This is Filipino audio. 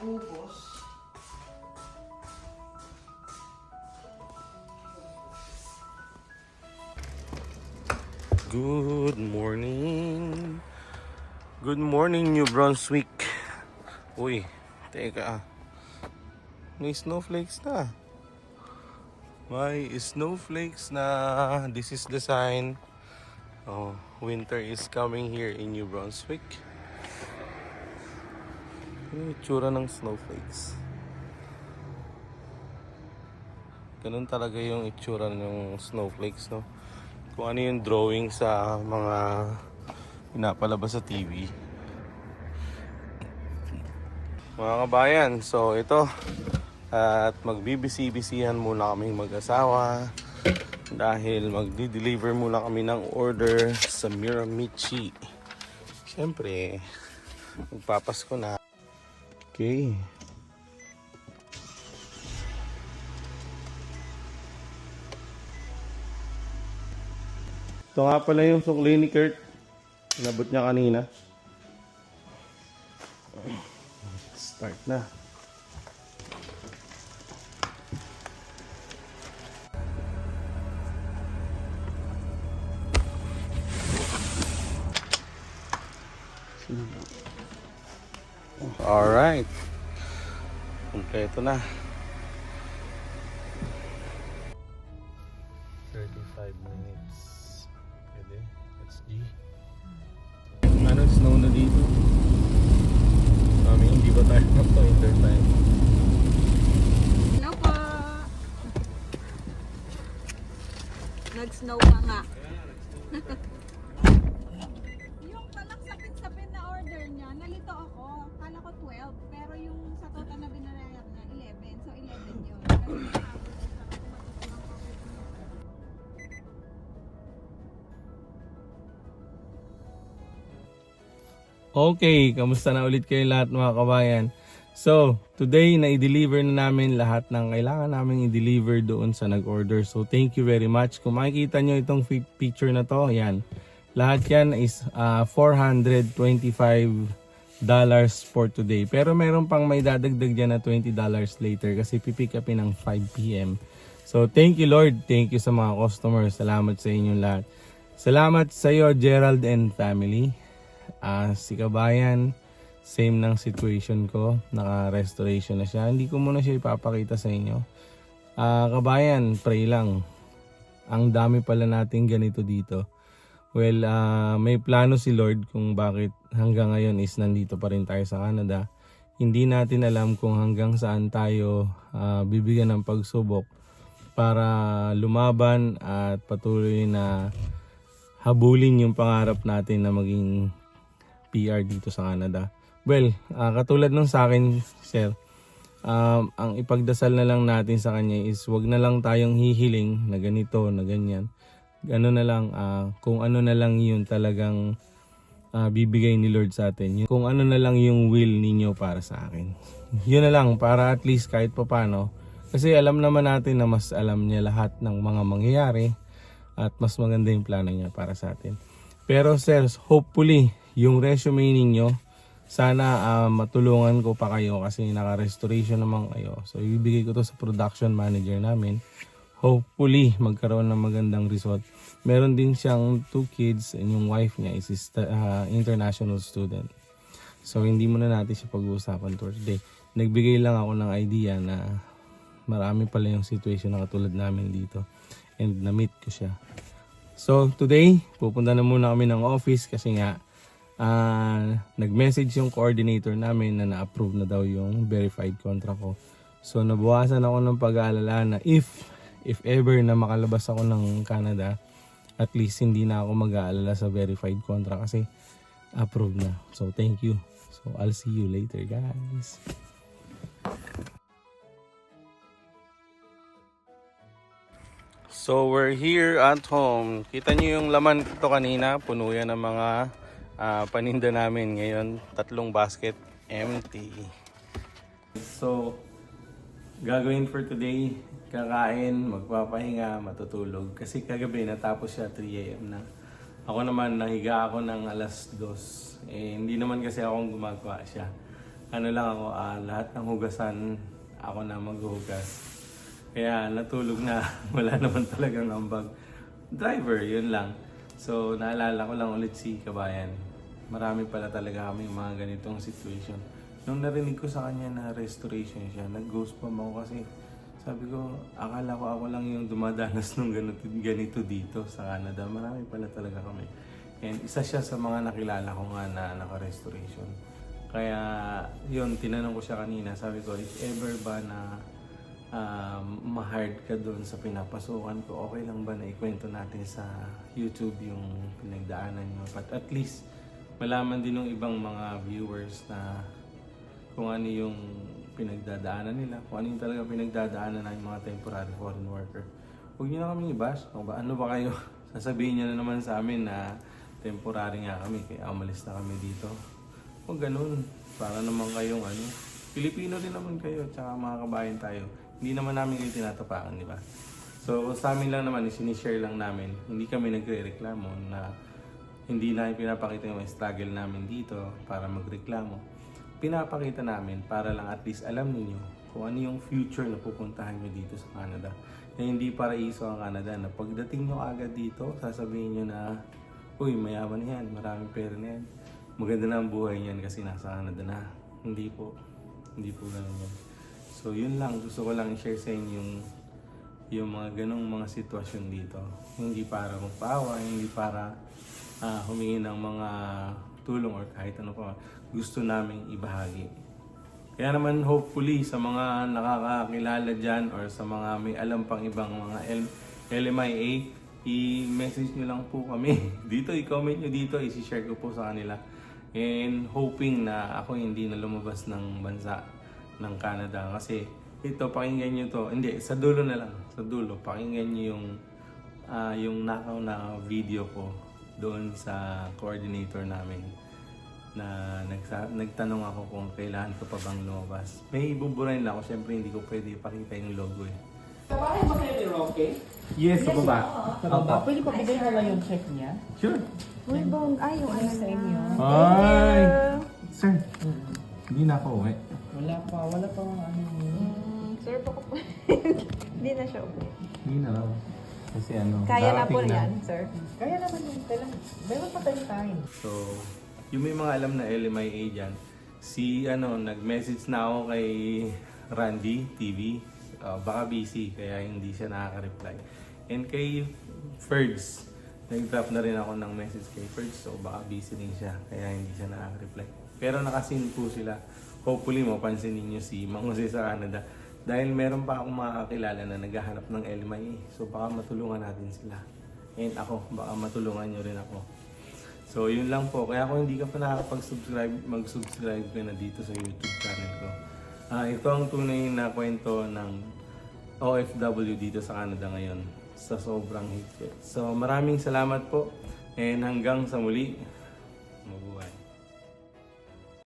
naubos. Good morning. Good morning, New Brunswick. Uy, teka. May snowflakes na. May snowflakes na. This is the sign. Oh, winter is coming here in New Brunswick. Ano yung itsura ng snowflakes? Ganun talaga yung itsura ng snowflakes, no? Kung ano yung drawing sa mga pinapalabas sa TV. Mga kabayan, so ito at magbibisi-bisihan muna kaming mag-asawa dahil magdi-deliver muna kami ng order sa Miramichi. Siyempre, magpapasko na. Okay. Ito nga pala yung sukli ni Kurt. Nabot niya kanina. Start na. Alright. Kompleto na. 35 minutes. Pwede. Let's G. Ano, snow na dito. Mami, hindi ba tayo winter time? Snow po! Nag-snow pa nga. Yung palang sapin-sapin na order niya, nalito ako. Kala ko 12, pero yung sa total na binayaran na 11. So 11 yun. Kasi nakapos ko sa matutulang ko. Okay, kamusta na ulit kayo lahat mga kabayan? So, today na-i-deliver na namin lahat ng kailangan namin i-deliver doon sa nag-order. So, thank you very much. Kung makikita nyo itong picture na to, yan. Lahat yan is $425 for today. Pero meron pang may dadagdag dyan na $20 later kasi pipick upin ng 5 p.m. So, thank you Lord. Thank you sa mga customers. Salamat sa inyong lahat. Salamat sa iyo, Gerald and family. Si Kabayan, same ng situation ko. Naka-restoration na siya. Hindi ko muna siya ipapakita sa inyo. Kabayan, pray lang. Ang dami pala natin ganito dito. Well, may plano si Lord kung bakit hanggang ngayon is nandito pa rin tayo sa Canada. Hindi natin alam kung hanggang saan tayo bibigyan ng pagsubok para lumaban at patuloy na habulin yung pangarap natin na maging PR dito sa Canada. Well, katulad nung sa akin, sir, ang ipagdasal na lang natin sa kanya is wag na lang tayong hihiling na ganito, na ganyan. Ano na lang, kung ano na lang yun talagang bibigay ni Lord sa atin. Kung ano na lang yung will ninyo para sa akin. Yun na lang, para at least kahit papano. Kasi alam naman natin na mas alam niya lahat ng mga mangyayari at mas maganda yung plano niya para sa atin. Pero sir, hopefully, yung resume ninyo, sana matulungan ko pa kayo kasi naka-restoration naman kayo. So, ibibigay ko to sa production manager namin. Hopefully, magkaroon ng magandang result. Meron din siyang 2 kids and yung wife niya is international student. So, hindi muna natin siya pag-uusapan today. Nagbigay lang ako ng idea na marami pala yung situation na katulad namin dito. And na-meet ko siya. So, today, pupunta na muna kami ng office kasi nga nag-message yung coordinator namin na na-approve na daw yung verified contract ko. So nabawasan ako ng pag-aalala na if ever na makalabas ako ng Canada, at least hindi na ako mag-aalala sa verified contract kasi approved na. So thank you. So I'll see you later, guys. So we're here at home. Kita niyo yung laman ito kanina, puno yan ng mga paninda namin. Ngayon 3 basket empty. So gagawin for today, kakain, magpapahinga, matutulog. Kasi kagabi natapos siya 3 AM na. Ako naman nahiga ako ng 2:00. Hindi naman kasi akong gumagawa siya. ano lang ako, lahat ng hugasan ako na maghuhugas. Kaya natulog na, wala naman talagang ambag. Driver, yun lang. So naalala ko lang ulit si Kabayan. Marami pala talaga kami mga ganitong situation. Nung narinig ko sa kanya na restoration siya, nag-goosebump ako kasi sabi ko, akala ko ako lang yung dumadanas ng ganito dito sa Canada. Marami pala talaga kami. And isa siya sa mga nakilala ko nga na naka-restoration. Kaya yun, tinanong ko siya kanina. Sabi ko, if ever ba na ma-hard ka doon sa pinapasukan ko, okay lang ba na ikwento natin sa YouTube yung pinagdaanan nyo? But at least, malaman din ng ibang mga viewers na kung ano yung pinagdadaanan nila, kung ano yung talaga pinagdadaanan ng mga temporary foreign worker. Huwag nyo na kami i-bash. Ano ba kayo? Sasabihin nyo na naman sa amin na temporary nga kami, kaya umalis na kami dito. Huwag ganun. Para naman kayong Pilipino din naman kayo, tsaka mga kabayan tayo. Hindi naman namin kayo tinatapakan, di ba? So sa amin lang naman, sinishare lang namin. Hindi kami nagre-reklamo na hindi namin pinapakita yung struggle namin dito para magreklamo. Pinapakita namin para lang at least alam niyo kung ano yung future na pupuntahan nyo dito sa Canada. Na hindi paraiso ang Canada na pagdating nyo agad dito, sasabihin nyo na, uy, mayaman yan, maraming pera na yan. Maganda na ang buhay niyan kasi nasa Canada na. Hindi po ganun yan. So yun lang, gusto ko lang i-share sa inyo yung mga ganong mga sitwasyon dito. Hindi para magpaawa, hindi para humingi ng mga tulong or kahit ano pa gusto naming ibahagi. Kaya naman hopefully sa mga nakakakilala dyan or sa mga may alam pang ibang mga LMIA, i-message nyo lang po kami dito, i-comment nyo dito, i-share ko po sa kanila. And hoping na ako hindi na lumabas ng bansa ng Canada kasi ito, pakinggan nyo to. Hindi, sa dulo na lang. Sa dulo, pakinggan nyo yung nakaw na video ko doon sa coordinator namin na nagtanong ako kung kailangan ko pa bang lumabas. May buburahin lang ako, syempre hindi ko pwede ipakita yung logo eh. Tawarin ba kayo ni Roque? Yes, sa baba. Sa baba. Pwede pa bigay mo lang yung check niya? Sure. Uy, bong, ay, yung ano sa inyo? Ay! Sir, hindi na ako uwi. Wala pa Sir, baka po. Hindi na siya ulit. Hindi na raw. Kasi Kaya na po darating yan, sir. Kaya naman yung kailan. Meron pa tayong time. So, yung may mga alam na LMIA dyan, nag-message na ako kay Randy TV. Baka busy, kaya hindi siya nakaka-reply. And kay Ferds, nag-drop na rin ako ng message kay Ferds, so baka busy din siya, kaya hindi siya nakaka-reply. Pero nakasin po sila. Hopefully, mapansin ninyo si Mang Jose sa Canada. Dahil meron pa akong makakakilala na naghahanap ng LMIA. So baka matulungan natin sila. And ako, baka matulungan nyo rin ako. So yun lang po. Kaya kung hindi ka pa nakakapag-subscribe, mag-subscribe ka na dito sa YouTube channel ko. Ito ang tunay na kwento ng OFW dito sa Canada ngayon. Sa sobrang higpit. So maraming salamat po. And hanggang sa muli, mabuhay.